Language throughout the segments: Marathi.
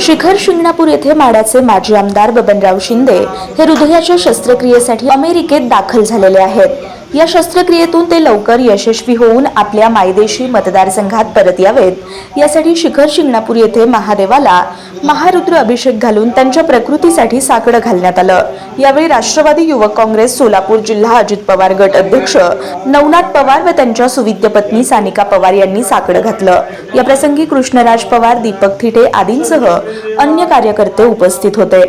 शिखर शिंगणापूर येथे माढ्याचे माजी आमदार बबनराव शिंदे हे हृदयाच्या शस्त्रक्रियेसाठी अमेरिकेत दाखल झालेले आहेत। या शस्त्रक्रियेतून ते लवकर यशस्वी होऊन आपल्या मायदेशी मतदारसंघात परत यावेत यासाठी शिखर शिंगणापूर येथे महादेवाला महारुद्र अभिषेक घालून त्यांच्या प्रकृतीसाठी साकडं घालण्यात आलं। यावेळी राष्ट्रवादी युवक काँग्रेस सोलापूर जिल्हा अजित पवार गट अध्यक्ष नवनाथ पवार व त्यांच्या सुविद्य पत्नी सानिका पवार यांनी साकडं घातलं। या प्रसंगी कृष्णराज पवार, दीपक थिटे आदींसह अन्य कार्यकर्ते उपस्थित होते।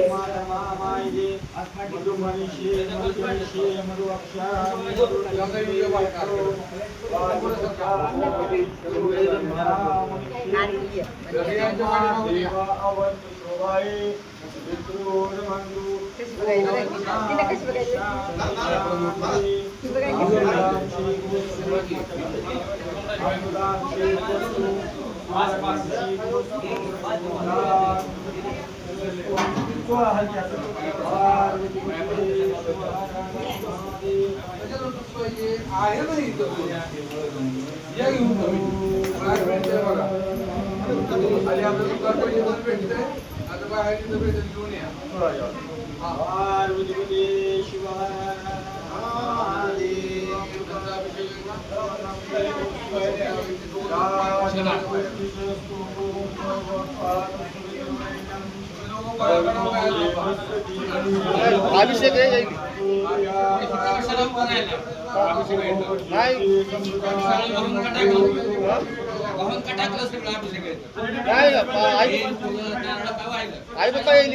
अभिषेक आई पप्पा येईल